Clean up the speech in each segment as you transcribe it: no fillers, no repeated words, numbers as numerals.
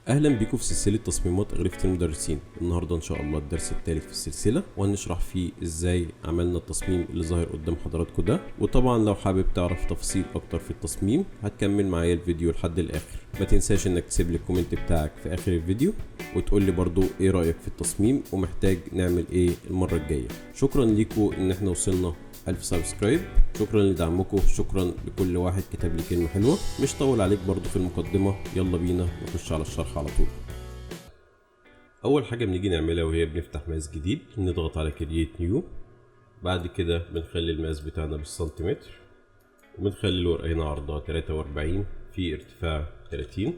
اهلا بيكم في سلسله تصميمات اغرفه المدرسين. النهارده ان شاء الله الدرس الثالث في السلسله، وهنشرح فيه ازاي عملنا التصميم اللي ظاهر قدام حضراتكم ده. وطبعا لو حابب تعرف تفاصيل اكتر في التصميم هتكمل معايا الفيديو لحد الاخر. ما تنساش انك تسيب لي الكومنت بتاعك في اخر الفيديو وتقول لي برضو ايه رايك في التصميم ومحتاج نعمل ايه المره الجايه. شكرا ليكم ان احنا وصلنا 1000 سبسكرايب. شكرا لدعمكم، شكرا لكل واحد كتب لي كلمه حلوه. مش طول عليك برضو في المقدمه، يلا بينا نخش على الشرح على طول. اول حاجه بنيجي نعملها وهي بنفتح مقاس جديد، نضغط على كرييت نيو. بعد كده بنخلي المقاس بتاعنا بالسنتيمتر، وبنخلي الورقه هنا عرضها 43 في ارتفاع 30.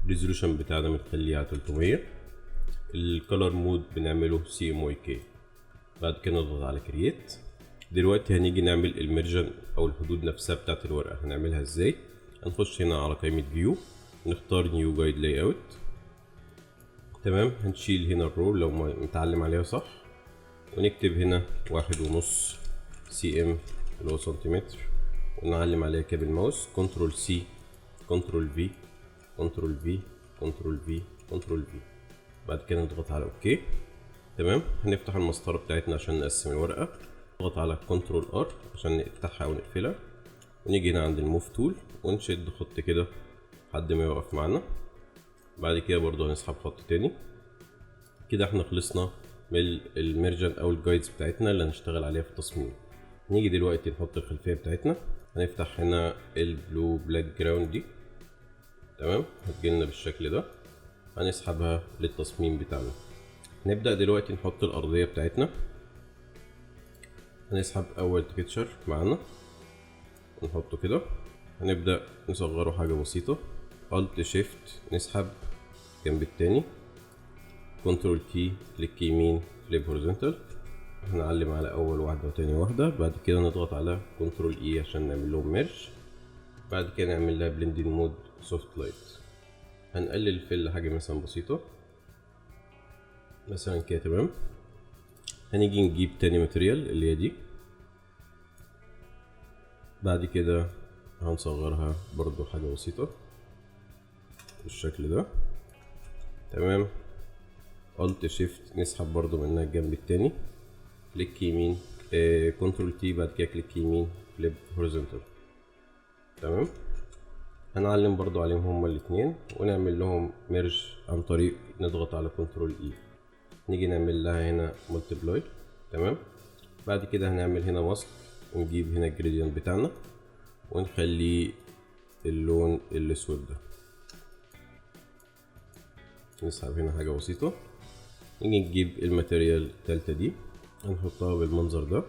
الريزولوشن بتاعنا بنخليه على 300. الكالر مود بنعمله CMYK. بعد كده نضغط على كرييت. دلوقتي هنيجي نعمل الميرجن او الحدود نفسها بتاعت الورقه. هنعملها ازاي؟ هنخش هنا على قائمه فيو، نختار نيو جايد لاي اوت. تمام، هنشيل هنا الرول لو متعلم عليها صح، ونكتب هنا 1.5 cm اللي هو سنتيمتر، ونعلم عليها كده بالماوس كنترول سي كنترول في كنترول في كنترول في كنترول في. بعد كده نضغط على اوكي. تمام، هنفتح المسطره بتاعتنا عشان نقسم الورقه. نضغط على كنترول ار عشان نفتحها او نقفلها، ونيجي هنا عند الموف تول ونشد خط كده لحد ما يوقف معانا. بعد كده برضو هنسحب خط تاني. كده احنا خلصنا من الميرجن او الجايدز بتاعتنا اللي هنشتغل عليها في التصميم. نيجي دلوقتي نحط الخلفيه بتاعتنا. هنفتح هنا البلو بلاك جراوند دي. تمام، هتجيلنا بالشكل ده، هنسحبها للتصميم بتاعنا. نبدأ دلوقتي نحط الأرضية بتاعتنا. هنسحب أول تكتشر معانا ونحطه كده. هنبدأ نصغره حاجة بسيطة، Alt Shift نسحب جنب التاني، كنترول كي كليك يمين فليب هوريزونتال. هنعلم على أول واحدة وتاني واحدة. بعد كده نضغط على كنترول إي عشان نعمل لهم ميرج. بعد كده نعمل لها بلندنج مود سوفت لايت. هنقلل في حاجة مثلا بسيطة مثلا كده. تمام، هنيجي نجيب تاني ماتريال اللي هي دي. بعد كده هنصغرها برضو حاجة بسيطة بالشكل ده. تمام، Alt Shift نسحب برضو منها الجنب التاني، كليك يمين كنترول تي. بعد كده كليك يمين فليب هوريزونتال. تمام، هنعلم برضو عليهم هما الاتنين ونعمل لهم ميرج عن طريق نضغط على كنترول اي. نيجي نعمل لها هنا ملتبلاي. تمام، بعد كده هنعمل هنا ماسك ونجيب هنا الجريدينت بتاعنا ونخليه اللون الاسود ده. نسحب هنا حاجة بسيطة. نيجي نجيب الماتيريال التالتة دي هنحطها بالمنظر ده،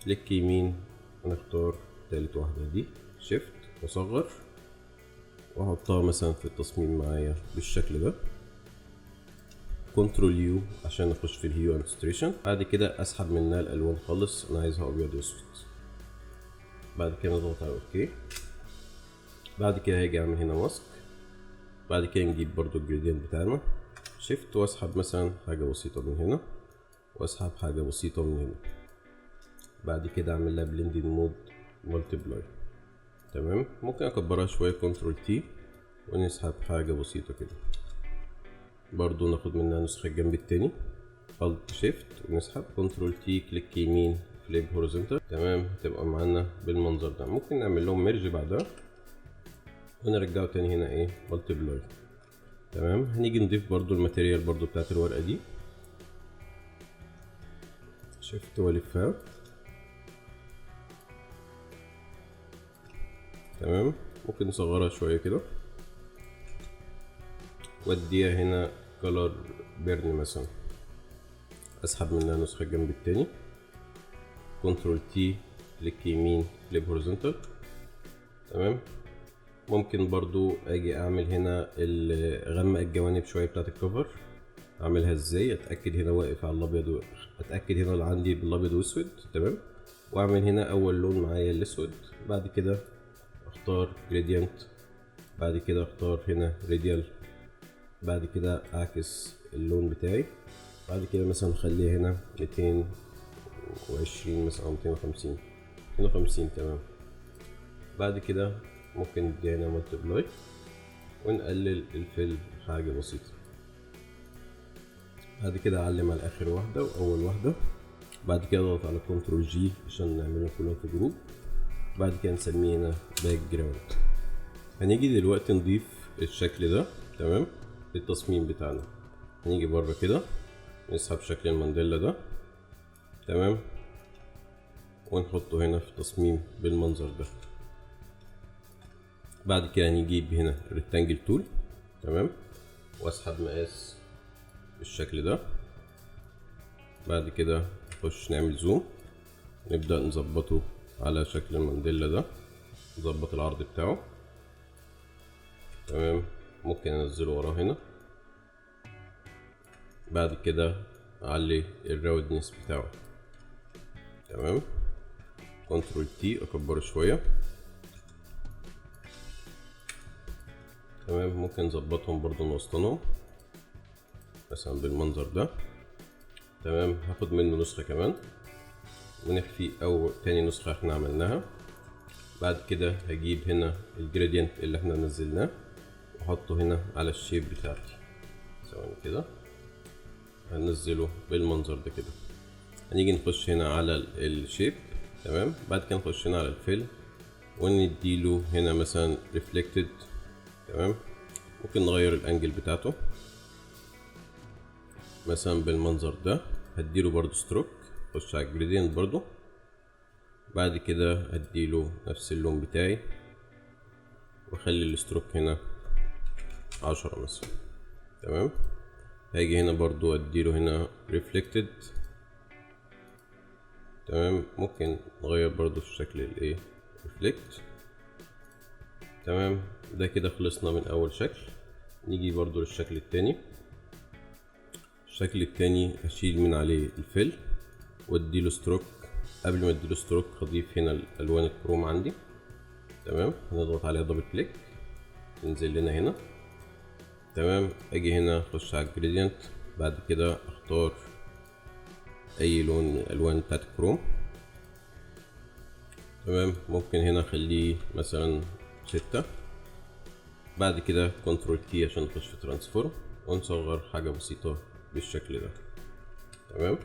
كليك يمين ونختار تالت واحدة دي، شيفت واصغر واحطها مثلا في التصميم معايا بالشكل ده، كنترول يو عشان نخش في الهيو انستريشن. بعد كده اسحب منها الالوان خالص، انا عايزها ابيض واسود. بعد كده نضغط على اوكي. بعد كده هاجي اعمل هنا ماسك. بعد كده نجيب برضو الجريدينت بتاعنا، شيفت واسحب مثلا حاجة بسيطة من هنا واسحب حاجة بسيطة من هنا. بعد كده اعمل لها بلندنج مود ملتبلاي. تمام، ممكن اكبرها شوية كنترول تي ونسحب حاجة بسيطة كده. برضو ناخد منها نسخة الجنب التاني، Alt Shift ونسحب كنترول تي كليك يمين فليب هوريزونتال. تمام، هتبقى معانا بالمنظر ده. ممكن نعمل لهم ميرج بعدها ونرجعه تاني هنا ايه ملتبلاي. تمام، هنيجي نضيف برضو الماتيريال برضو بتاعت الورقة دي، شيفت والفها. تمام، ممكن نصغرها شوية كده واديها هنا كولر بيرن مثلا. اسحب منها نسخة الجنب التاني، كنترول تي كليك يمين فليب هوريزونتال. تمام، ممكن برضو اجي اعمل هنا اغمق الجوانب شوية بتاعت الكفر. اعملها ازاي؟ اتاكد هنا واقف على الابيض، اتاكد هنا اللي عندي بالابيض واسود. تمام، واعمل هنا اول لون معايا الاسود. بعد كده اختار جريدينت. بعد كده اختار هنا راديال. بعد كده اعكس اللون بتاعي. بعد كده مثلا نخليها هنا 220 مثلا او 250 250. تمام، بعد كده ممكن نديها هنا ملتبلاي ونقلل الفيل حاجة بسيطة. بعد كده اعلم على اخر واحدة واول واحدة، بعد كده اضغط على كنترول جي عشان نعملهم كلهم في جروب. بعد كده نسميه هنا باك جراوند. هنيجي دلوقتي نضيف الشكل ده تمام للتصميم بتاعنا. هنيجي بره كده نسحب شكل المانديلا ده تمام ونحطه هنا في تصميم بالمنظر ده. بعد كده هنجيب هنا الريكتانجل تول تمام واسحب مقاس بالشكل ده. بعد كده نخش نعمل زوم، نبدأ نظبطه على شكل المانديلا ده، نظبط العرض بتاعه تمام. ممكن انزله وراه هنا. بعد كده اعلي الراودنس بتاعه تمام. كنترول تي اكبره شويه تمام. ممكن نظبطهم برضو نوسطنهم مثلا بالمنظر ده تمام. هاخد منه نسخه كمان ونخفي او تاني نسخه احنا عملناها. بعد كده هجيب هنا الجريدينت اللي احنا نزلناه واحطه هنا على الشيب بتاعتي. ثواني كده هننزله بالمنظر ده كده. هنيجي نخش هنا على الشيب تمام. بعد كده نخش هنا على الفيل ونديله هنا مثلا ريفلكتد تمام. ممكن نغير الانجل بتاعته مثلا بالمنظر ده. هديله برضو ستروك، خش على الجريدينت برضو. بعد كده هديله نفس اللون بتاعي واخلي الستروك هنا 10 مثلا تمام. هاجي هنا برضو اديله هنا ريفلكتد تمام. ممكن نغير برضو في شكل الايه ريفلكت تمام. ده كده خلصنا من اول شكل. نيجي برضو للشكل التاني. الشكل التاني هشيل من عليه الفيل واديله ستروك. قبل ما اديله ستروك هضيف هنا الالوان الكروم عندي تمام. هنضغط عليها دبل كليك ينزل لنا هنا تمام. اجي هنا اخش على الجريدينت. بعد كده اختار اي لون من الالوان بتاعت الكروم تمام. ممكن هنا اخليه مثلا 6. بعد كده كنترول تي عشان نخش في ترانسفورم ونصغر حاجة بسيطة بالشكل ده تمام.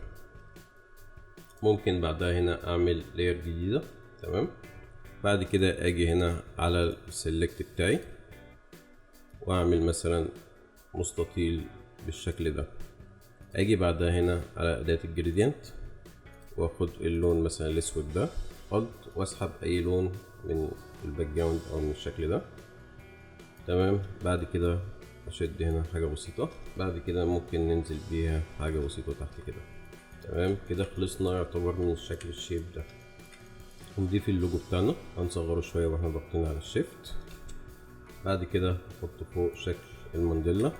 ممكن بعدها هنا اعمل لاير جديدة تمام. بعد كده اجي هنا على السلكت بتاعي واعمل مثلا مستطيل بالشكل ده. اجي بعدها هنا على اداة الجريدينت واخد اللون مثلا الاسود ده واسحب اي لون من الباك جراوند او من الشكل ده تمام. بعد كده اشد هنا حاجة بسيطة. بعد كده ممكن ننزل بيها حاجة بسيطة تحت كده تمام. كده خلصنا يعتبر من الشكل الشيب ده. هنضيف اللوجو بتاعنا، هنصغره شوية واحنا ضاغطين على الشيفت. بعد كده نحط فوق شكل المانديلا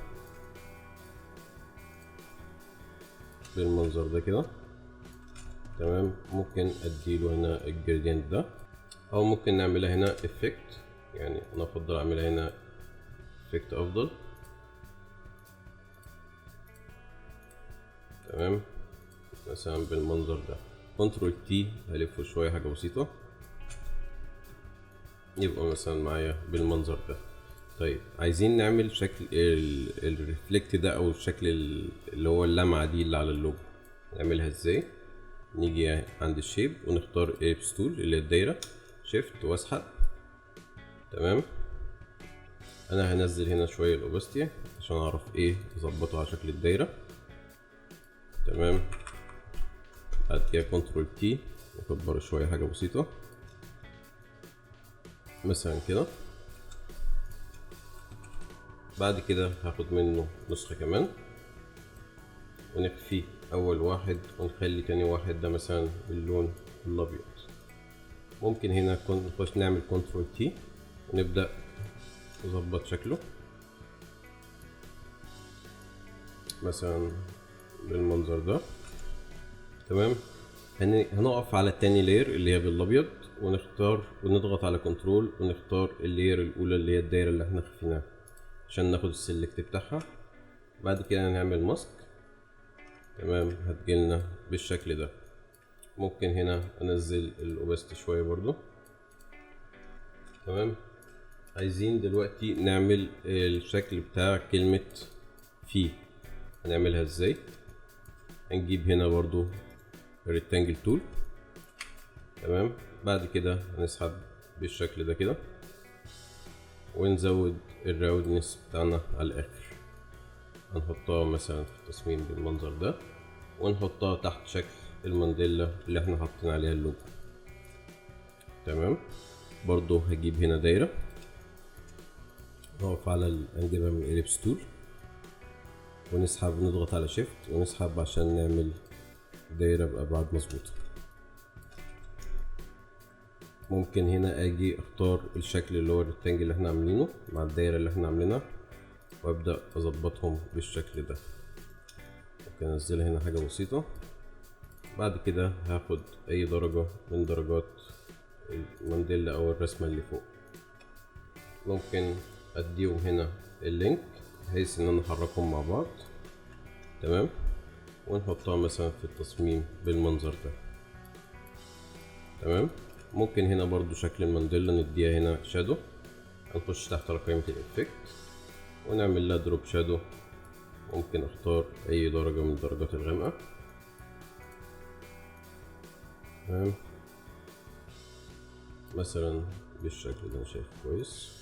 بالمنظر ده كده تمام. ممكن اديله هنا الجريدينت ده او ممكن نعملها هنا افكت، يعني انا افضل اعملها هنا افكت افضل تمام. مثلا بالمنظر ده كنترول تي هلفه شويه حاجه بسيطه يبقى مثلا معايا بالمنظر ده. طيب عايزين نعمل شكل الريفلكت ده او الشكل اللي هو اللمعه دي اللي على اللوجو، نعملها ازاي؟ نيجي عند الشيب ونختار اليبس تول اللي هي الدايره، شيفت واسحب تمام. انا هنزل هنا شويه الاوبستي عشان اعرف ايه اظبطه على شكل الدايره تمام. بعد كده كنترول تي واكبره شويه حاجه بسيطه مثلا كده. بعد كده هاخد منه نسخه كمان ونخفي اول واحد ونخلي تاني واحد ده مثلا باللون الابيض. ممكن هنا نخش نعمل كنترول تي ونبدا نظبط شكله مثلا بالمنظر ده تمام. هنقف على التاني لاير اللي هي بالابيض ونختار ونضغط على كنترول ونختار اللاير الاولى اللي هي الدايره اللي احنا خفيناها عشان ناخد السلكت بتاعها. بعد كده هنعمل ماسك تمام. هتجيلنا بالشكل ده. ممكن هنا انزل الاوبستي شويه برضو تمام. عايزين دلوقتي نعمل الشكل بتاع كلمة في. هنعملها ازاي؟ هنجيب هنا برضو الريكتانجل تول. تمام. بعد كده هنسحب بالشكل ده كده ونزود الراوندنس بتاعنا على الاخر. هنحطها مثلا في التصميم بالمنظر ده ونحطها تحت شكل المانديلا اللي احنا حاطين عليها اللوجو. تمام. برضو هجيب هنا دايرة، نقف على هنجيبها من الإليبس تول ونسحب، نضغط على شيفت ونسحب عشان نعمل دايرة بأبعاد مظبوطة. ممكن هنا اجي اختار الشكل اللي هو الريكتانجل اللي احنا عاملينه مع الدايرة اللي احنا عاملينها وابدأ اظبطهم بالشكل ده. ممكن انزلها هنا حاجة بسيطة. بعد كده هاخد اي درجة من درجات المانديلا او الرسمة اللي فوق، ممكن اديهم هنا اللينك بحيث ان انا احركهم مع بعض. تمام. ونحطها مثلا في التصميم بالمنظر ده. تمام. ممكن هنا برضو شكل المانديلا نديها هنا شادو. هنخش تحت على قائمة الافكت ونعمل لها دروب شادو. ممكن اختار اي درجة من درجات الغامقة. تمام. مثلا بالشكل ده انا شايف كويس.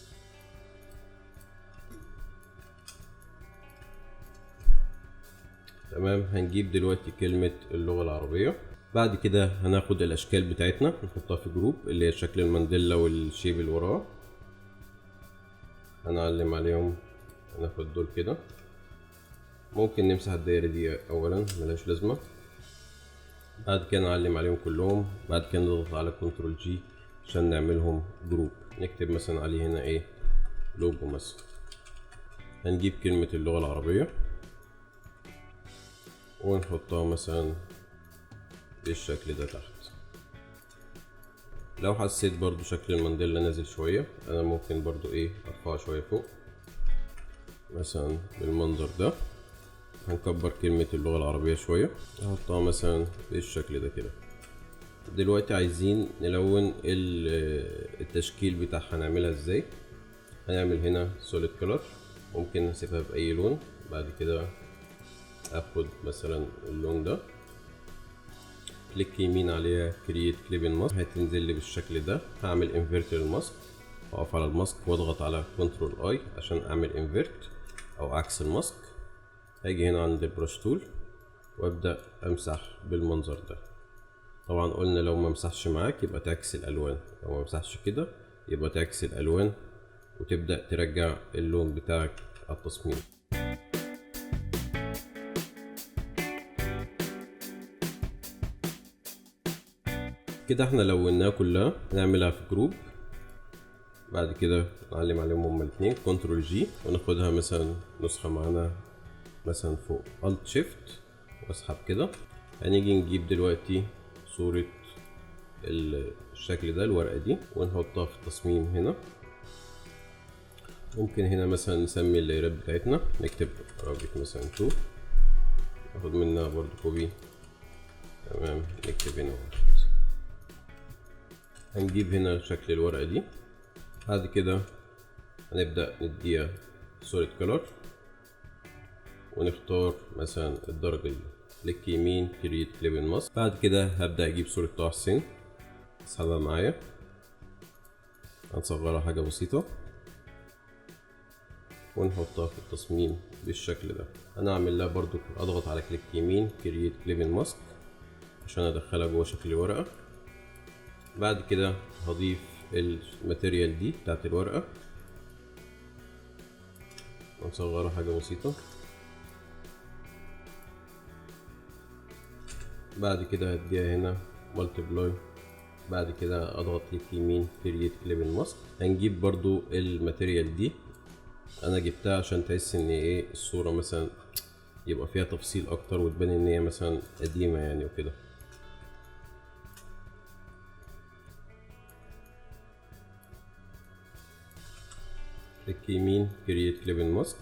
تمام. هنجيب دلوقتي كلمة اللغة العربية. بعد كده هناخد الاشكال بتاعتنا نحطها في جروب اللي هي شكل المانديلا والشيب اللي وراه. هنعلم عليهم، هناخد دول كده. ممكن نمسح الدايرة دي اولا ملهاش لازمة. بعد كده نعلم عليهم كلهم. بعد كده نضغط على كنترول جي عشان نعملهم جروب. نكتب مثلا عليه هنا ايه، لوجو مثلا. هنجيب كلمة اللغة العربية ونحطها مثلا بالشكل ده تحت. لو حسيت برضو شكل المانديلا نازل شوية، انا ممكن برضو ايه ارفعه شوية فوق مثلا بالمنظر ده. هنكبر كلمة اللغة العربية شوية، نحطها مثلا بالشكل ده كده. دلوقتي عايزين نلون التشكيل بتاعها. هنعملها ازاي؟ هنعمل هنا سوليد كولر، ممكن نسيبها بأي لون. بعد كده اخد مثلا اللون ده، كليك يمين عليها كرييت كليبن ماسك، هتنزل لي بالشكل ده. هعمل انفيرت للماسك، اقف على الماسك واضغط على كنترول اي عشان اعمل انفيرت او عكس الماسك. هاجي هنا عند البرش تول وابدا امسح بالمنظر ده. طبعا قلنا لو ما مسحش معاك يبقى تعكس الالوان، لو ما مسحش كده يبقى تعكس الالوان وتبدا ترجع اللون بتاعك على التصميم. كده احنا لوناها كلها. نعملها في جروب. بعد كده نعلم عليهم هما الاثنين كنترول جي وناخدها مثلا نسخة معانا مثلا فوق الت شيفت واسحب كده. هنيجي نجيب دلوقتي صورة الشكل ده، الورقة دي، ونحطها في التصميم هنا. ممكن هنا مثلا نسمي اللايرات بتاعتنا، نكتب رابط مثلا 2، ناخد منها برضو كوبي. تمام. نكتب هنا 1. هنجيب هنا شكل الورقة دي. بعد كده هنبدأ نديها سوليد كولر ونختار مثلا الدرجة دي، كليك يمين كرييت كليبن ماسك. بعد كده هبدأ اجيب صورة طه حسين اسحبها معايا، هنصغرها حاجة بسيطة ونحطها في التصميم بالشكل ده. انا اعمل لها برضو اضغط على كليك يمين كرييت كليبن ماسك عشان ادخلها جوه شكل الورقة. بعد كده هضيف الماتيريال دي بتاعت الورقة ونصغرها حاجة بسيطة. بعد كده هديها هنا مالتيبلاي. بعد كده اضغط كليك يمين كرييت كليبن ماسك. هنجيب برضو الماتيريال دي، انا جبتها عشان تحس ان ايه الصورة مثلا يبقى فيها تفصيل اكتر وتبان ان هي مثلا قديمة يعني وكده. كليك يمين كرييت كليبن ماسك.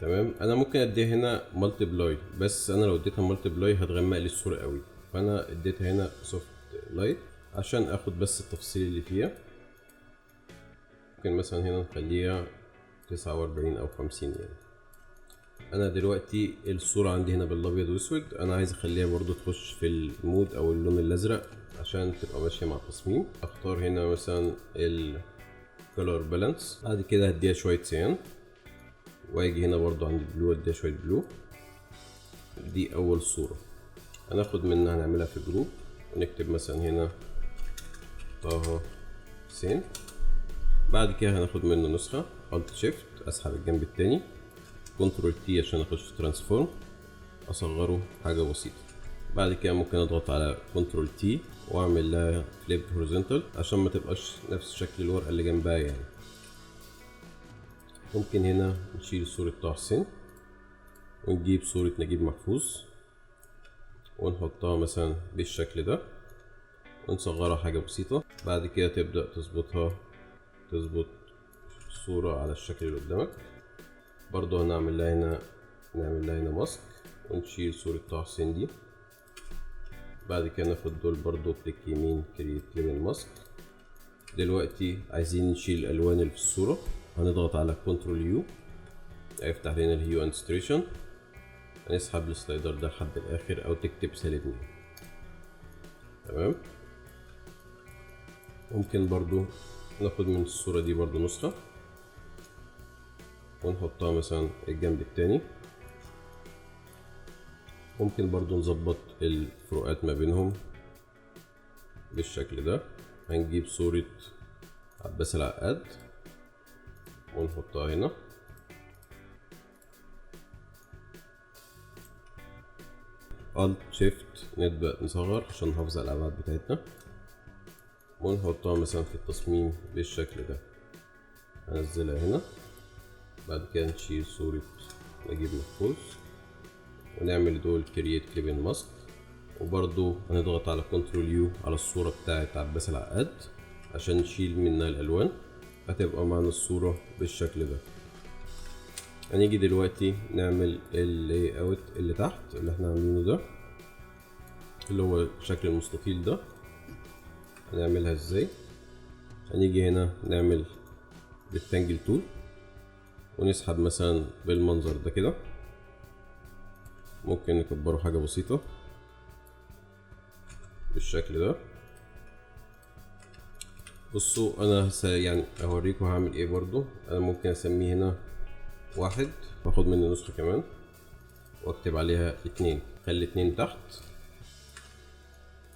تمام. انا ممكن اديها هنا مالتيبلاي، بس انا لو اديتها مالتيبلاي هتغمق لي الصورة قوي، فانا اديتها هنا سوفت لايت عشان اخد بس التفصيل اللي فيها. ممكن مثلا هنا نخليها 49 او 50 يعني. انا دلوقتي الصورة عندي هنا بالابيض واسود، انا عايز اخليها برضو تخش في المود او اللون الازرق عشان تبقى ماشية مع التصميم. اختار هنا مثلا الكولر بالانس، بعد كده هديها شوية سيان، واجي هنا برضو عند البلو اديها شوية بلو. دي اول صورة هناخد منها، هنعملها في جروب ونكتب مثلا هنا طه حسين. بعد كده هناخد منه نسخة، الت شيفت اسحب الجنب التاني، كنترول تي عشان اخش في ترانسفورم اصغره حاجة بسيطة. بعد كده ممكن اضغط على كنترول تي واعمل لها فليب هوريزونتال عشان ما تبقاش نفس شكل الورقة اللي جنبها يعني. ممكن هنا نشيل صورة طه حسين ونجيب صورة نجيب محفوظ ونحطها مثلا بالشكل ده ونصغرها حاجة بسيطة. بعد كده تبدأ تظبط الصورة على الشكل اللي قدامك. برضو هنعمل لها هنا ماسك ونشيل صورة طه حسين دي. بعد كده ناخد دول برضو كليك يمين كريت ليبل ماسك. دلوقتي عايزين نشيل الالوان اللي في الصورة، هنضغط على كنترول يو هيفتح لنا الهيو انستريشن. هنسحب السلايدر ده لحد الاخر او تكتب -2. تمام. ممكن برضو ناخد من الصورة دي برضو نسخة ونحطها مثلا الجنب التاني. ممكن برضو نظبط الفروقات ما بينهم بالشكل ده. هنجيب صورة عباس العقاد ونحطها هنا، الت شيفت نبدأ نصغر عشان نحافظ على الأبعاد بتاعتنا ونحطها مثلا في التصميم بالشكل ده. هنزلها هنا. بعد كده نشيل صورة نجيب محفوظ ونعمل دول كرييت كليبين ماسك، وبرضو هنضغط على كنترول يو على الصورة بتاعت عباس العقاد عشان نشيل منها الألوان. هتبقى معنا الصورة بالشكل ده. هنيجي دلوقتي نعمل اللاي اوت اللي تحت اللي احنا عاملينه ده اللي هو الشكل المستطيل ده. هنعملها ازاي؟ هنيجي هنا نعمل ريكتانجل تول ونسحب مثلا بالمنظر ده كده. ممكن نكبره حاجة بسيطة بالشكل ده. بصوا انا يعني اوريكم هعمل ايه. برضو انا ممكن اسميه هنا 1 واخد منه نسخة كمان واكتب عليها 2، خلي 2 تحت.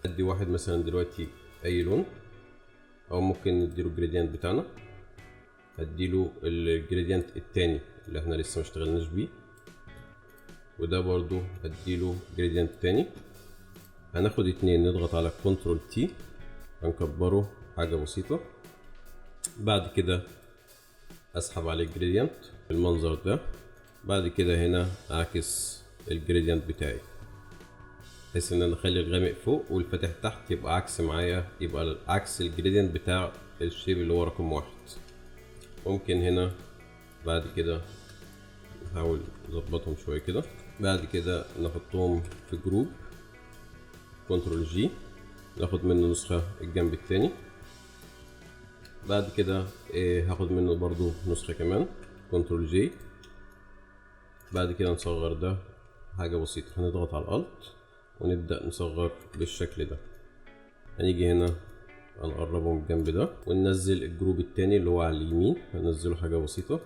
ادي 1 مثلا دلوقتي اي لون، او ممكن نديله الجريدينت بتاعنا. هديله الجريدينت التاني اللي احنا لسه مشتغلناش بيه، وده برضو هديله جريدينت تاني. هناخد 2 نضغط على كنترول تي هنكبره حاجة بسيطة. بعد كده اسحب عليه الجريدينت بالمنظر ده. بعد كده هنا اعكس الجريدينت بتاعي بحيث ان انا اخلي الغامق فوق والفاتح تحت يبقى عكس معايا، يبقى عكس الجريدينت بتاع الشيب اللي هو رقم 1. ممكن هنا بعد كده نحاول نظبطهم شوية كده. بعد كده نحطهم في جروب كنترول جي ناخد منه نسخة الجنب التاني. بعد كده هاخد منه برضو نسخة كمان كنترول جي. بعد كده نصغر ده حاجة بسيطة، هنضغط على الالت ونبدأ نصغر بالشكل ده. هنيجي هنا هنقربه من الجنب ده وننزل الجروب التاني اللي هو على اليمين، هننزله حاجة بسيطة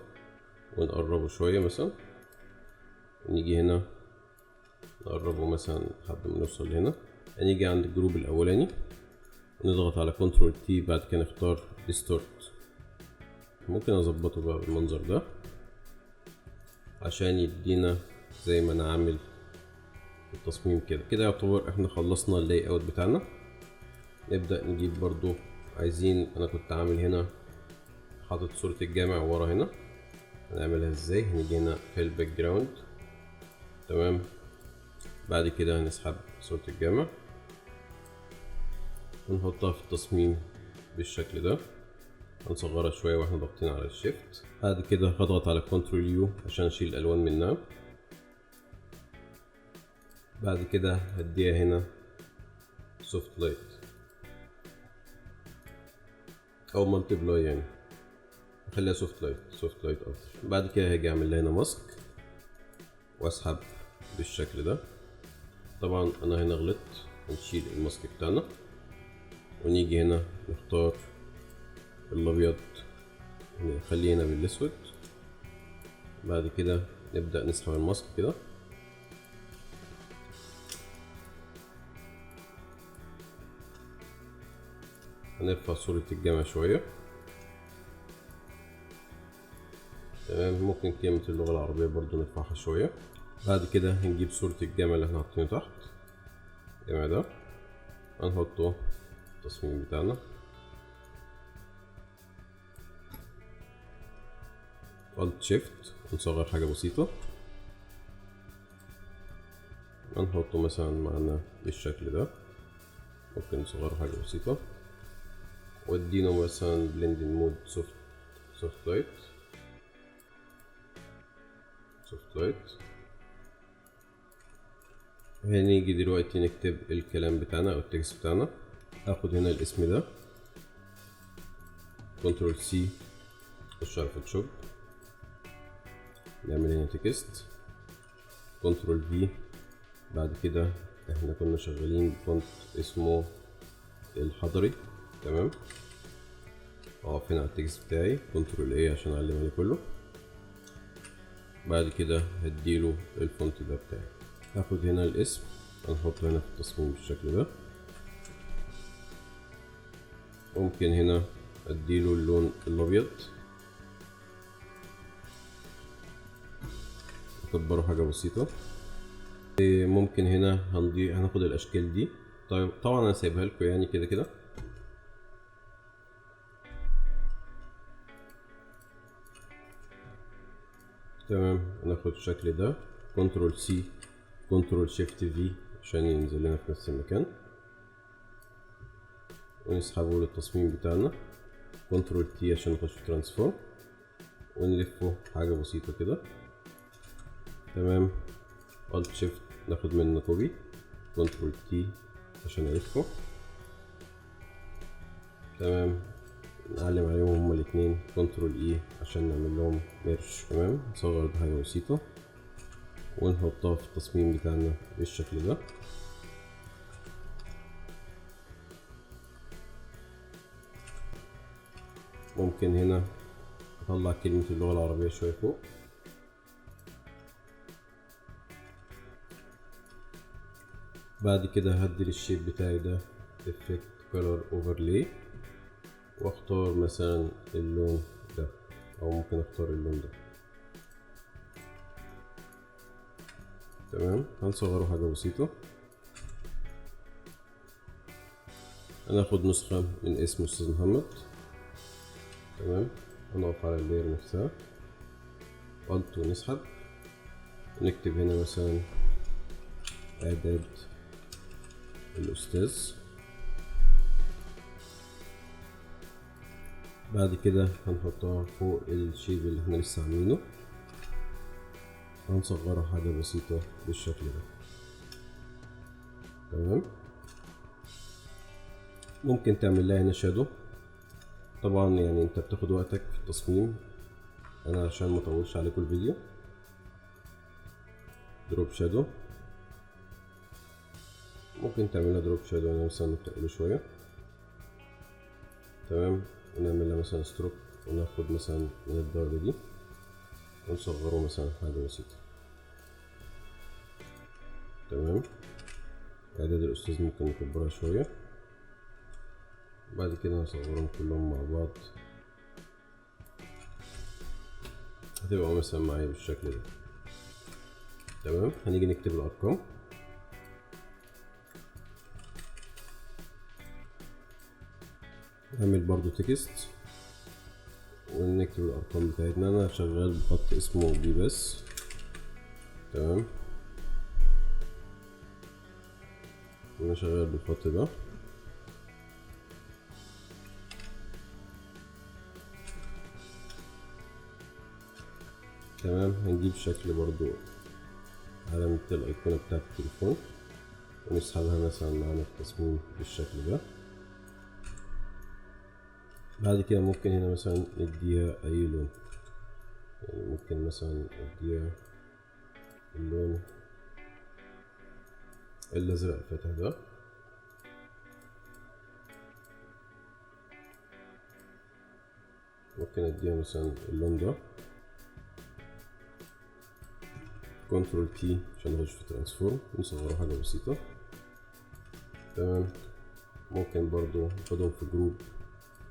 ونقربه شوية مثلا. نيجي هنا نقربه مثلا لحد ما نوصل هنا. هنيجي عند الجروب الأولاني نضغط على كنترول تي. بعد كده نختار ديستورت. ممكن اظبطه بقى بالمنظر ده عشان يدينا زي ما انا عامل التصميم كده. يعتبر احنا خلصنا اللاي اوت بتاعنا. نبدأ نجيب برضو انا كنت عامل هنا حاطط صورة الجامع ورا هنا. هنعملها ازاي؟ هنيجي هنا في الباك جراوند. تمام. بعد كده هنسحب صورة الجامع ونحطها في التصميم بالشكل ده. هنصغرها شوية واحنا ضاغطين على الشيفت. بعد كده هضغط على كنترول يو عشان اشيل الالوان منها. بعد كده هديها هنا سوفت لايت او مالتيبلاي يعني. خليها سوفت لايت اكتر. بعد كده هاجي اعمل لها هنا ماسك واسحب بالشكل ده. طبعا انا هنا غلطت، هنشيل الماسك بتاعنا ونيجي هنا نختار الابيض نخليه هنا بالاسود. بعد كده نبدأ نسحب الماسك كده، هنرفع صورة الجامع شوية. تمام، ممكن كلمة اللغة العربية برضو نرفعها شوية. بعد كده هنجيب صورة الجامع اللي احنا حاطينه تحت، الجامع ده هنحطه التصميم بتاعنا. Alt Shift ونصغر حاجة بسيطة، هنحطه مثلا معنا بالشكل ده. ممكن نصغره حاجة بسيطة واديله مثلا blending mode soft light. هنيجي دلوقتي نكتب الكلام بتاعنا او التكست بتاعنا. هاخد هنا الاسم ده، كنترول سي، نخش على فوتوشوب، نعمل هنا تكست، كنترول في. بعد كده احنا كنا شغالين بفونت اسمه الحضري، تمام. اقف هنا على التكست بتاعي، كنترول اي عشان اعلم عليه كله. بعد كده هديله الفونت ده بتاعي. هاخد هنا الاسم، هنحطه هنا في التصميم بالشكل ده. ممكن هنا اديله اللون الابيض، اكبره حاجة بسيطة. ممكن هنا هناخد الاشكال دي. طيب طبعا انا سايبها لكم يعني كده كده. تمام، هناخد الشكل ده، كنترول سي، كنترول شيفت في عشان ينزل لنا في نفس المكان، ونسحبه للتصميم بتاعنا، كنترول تي عشان نخش في ترانسفورم ونلفه حاجة بسيطة كده. تمام، Alt Shift ناخد منه كوبي، كنترول تي عشان نلفه. تمام، نعلم عليهم هما الاتنين، كنترول اي عشان نعمل لهم ميرش. تمام، نصغر بحاجة بسيطة ونحطها في التصميم بتاعنا بالشكل ده. ممكن هنا اطلع كلمة اللغة العربية شوية فوق. بعد كده هدي للشيب بتاعي ده Effect Color Overlay واختار مثلا اللون ده، او ممكن اختار اللون ده. تمام، هنصغره حاجة بسيطة. هناخد نسخة من اسم استاذ محمد. تمام، هنقف على اللاير نفسها، Alt ونسحب، ونكتب هنا مثلا اعداد الأستاذ. بعد كده هنحطها فوق الشيب اللي احنا لسه عاملينه، هنصغرها حاجة بسيطة بالشكل ده. تمام، ممكن تعمل لها هنا شادو. طبعا يعني انت بتاخد وقتك في التصميم، انا عشان ما اطولش عليكم الفيديو. دروب شادو، ممكن تعملها دروب شادو يعني مثلا نتقله شوية. تمام، ونعملها مثلا ستروك، وناخد مثلا من الدرجة دي ونصغره مثلا حاجة بسيطة. تمام، اعداد الأستاذ ممكن نكبرها شوية. بعد كده هصغرهم كلهم مع بعض، هتبقى مثلا معايا بالشكل ده. تمام، هنيجي نكتب الأرقام. نعمل برضو تكست ونكتب الأرقام بتاعتنا. أنا شغال بخط اسمه بي بس. تمام، أنا شغال بالخط ده. تمام، هنجيب شكل برضو علامة الأيقونة بتاعت التليفون ونسحبها مثلا معانا في التصميم بالشكل ده. بعد كده ممكن هنا مثلا نديها اي لون، يعني ممكن مثلا نديها اللون الازرق الفاتح ده. ممكن اديها مثلا اللون ده. كنترول تي عشان نخش في ترانسفورم نصغره حاجة بسيطة. تمام. ممكن برضو ناخدهم في جروب،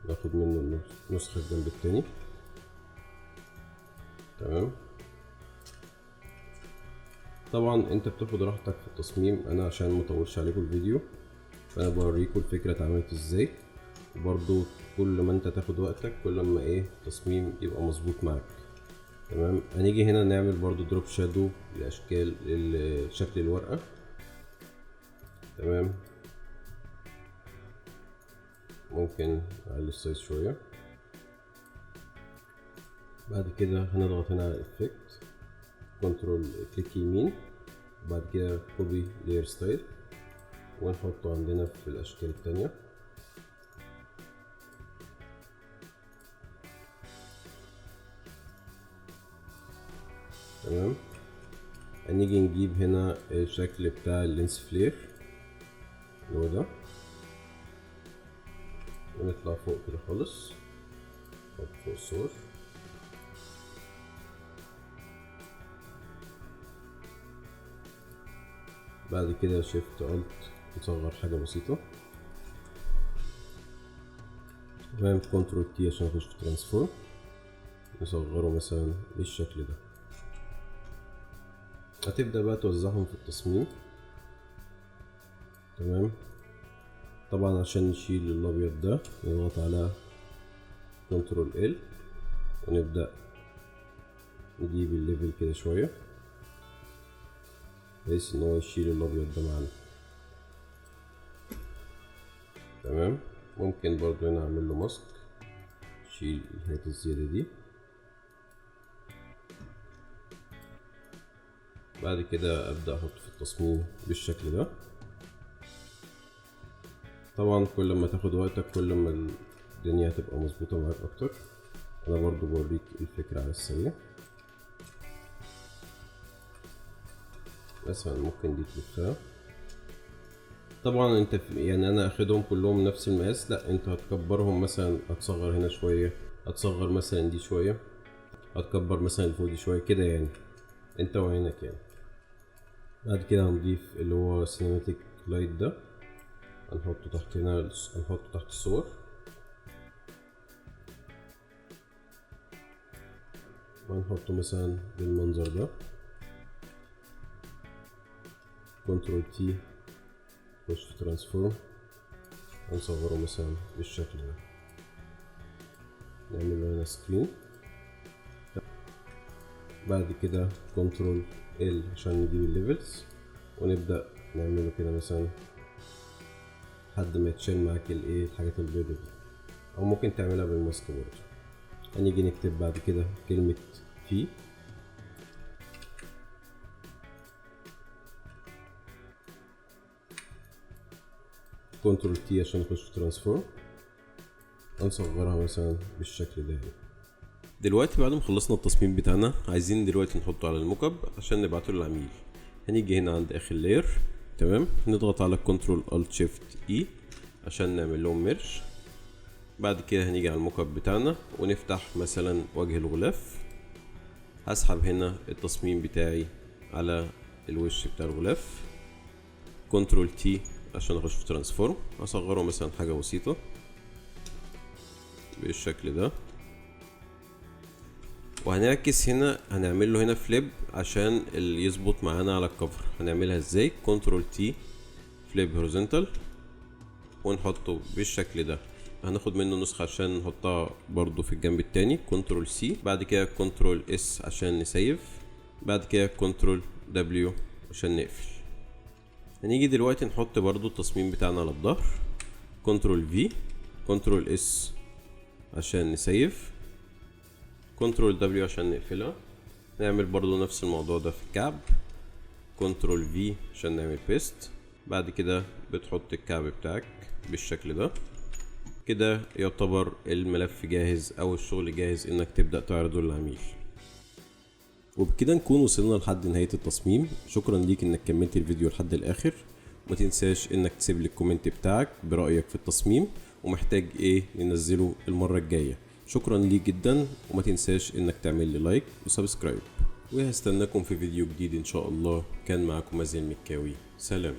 ناخد منه نسخة الجنب التاني. تمام. طبعا انت بتاخد راحتك في التصميم، انا عشان مطولش عليكم الفيديو فانا بوريكم الفكرة اتعملت ازاي. وبرضو كل ما انت تاخد وقتك كل ما التصميم يبقى مظبوط معاك. تمام. هنيجي هنا نعمل برضو دروب شادو لاشكال شكل الورقة. تمام. ممكن اعلي السايز شوية. بعد كده هنضغط هنا على الافكت، كنترول كليك يمين، وبعد كده كوبي لاير ستايل ونحطه عندنا في الاشكال التانية. تمام. هنيجي نجيب هنا الشكل بتاع اللينس فلير اللي هو ده، ونطلع فوق كده خالص، نحط فوق الصور. بعد كده شيفت الت نصغر حاجة بسيطة. تمام. كنترول تي عشان نخش في ترانسفورم نصغره مثلا بالشكل ده. هتبدأ بقى توزعهم في التصميم. تمام. طبعا عشان نشيل الابيض ده نضغط على كنترول ال ونبدأ نجيب الليفل كده شوية بحيث ان هو يشيل الابيض ده معانا. تمام. ممكن برضو هنا اعمل له ماسك، شيل الحاجات الزيادة دي. بعد كده ابدأ احط في التصميم بالشكل ده. طبعا كل ما تاخد وقتك كل ما الدنيا هتبقى مظبوطة معاك اكتر. انا برضو بوريك الفكرة على السريع. مثلا ممكن دي تلفها. طبعا انت يعني انا اخدهم كلهم نفس المقاس، لا انت هتكبرهم، مثلا هتصغر هنا شوية، هتصغر مثلا دي شوية، هتكبر مثلا الفوق دي شوية كده، يعني انت وعينك يعني. بعد كده هنضيف اللي هو سينماتيك لايت ده، هنحطه تحت هنا، هنحطه تحت الصور. وهنحطه مثلا بالمنظر ده. كنترول تي نخش في ترانسفورم ونصغره مثلا بالشكل ده، نعمل له هنا سكرين. بعد كده كنترول ال عشان نجيب الليفلز ونبدأ نعمله كده مثلا لحد ما يتشال معاك الحاجات البيضة دي، او ممكن تعملها بالماسك برضه. هنيجي نكتب بعد كده كلمة في، كنترول تي عشان نخش في ترانسفورم هنصغرها مثلا بالشكل ده. دلوقتي بعد ما خلصنا التصميم بتاعنا عايزين دلوقتي نحطه على الموك اب عشان نبعته للعميل. هنيجي هنا عند اخر لاير. تمام. نضغط على كنترول الت شيفت اي عشان نعمل لهم ميرج. بعد كده هنيجي على الموك اب بتاعنا ونفتح مثلا وجه الغلاف. هسحب هنا التصميم بتاعي على الوش بتاع الغلاف. كنترول تي عشان اخش في ترانسفورم، اصغره مثلا حاجة بسيطة بالشكل ده. وهنعكس هنا، هنعمل له هنا فليب عشان اللي يظبط معانا على الكفر. هنعملها ازاي؟ كنترول تي فليب هوريزونتال ونحطه بالشكل ده. هناخد منه نسخة عشان نحطها برضو في الجنب التاني. كنترول سي، بعد كده كنترول اس عشان نسيف، بعد كده كنترول دبليو عشان نقفل. هنيجي دلوقتي نحط برضو التصميم بتاعنا على الظهر. كنترول في، كنترول اس عشان نسيف، كنترول دبليو عشان نقفلها. نعمل برضو نفس الموضوع ده في الكعب. كنترول في عشان نعمل بيست. بعد كده بتحط الكعب بتاعك بالشكل ده. كده يعتبر الملف جاهز او الشغل جاهز انك تبدأ تعرضه للعميل. وبكده نكون وصلنا لحد نهاية التصميم. شكرا ليك انك كملت الفيديو لحد الاخر، وما تنساش انك تسيب لي الكومنت بتاعك برأيك في التصميم ومحتاج ايه ننزله المرة الجاية. شكرا ليك جدا، وما تنساش انك تعمل لي لايك وسبسكرايب، وهستناكم في فيديو جديد ان شاء الله. كان معكم مازن مكاوي، سلام.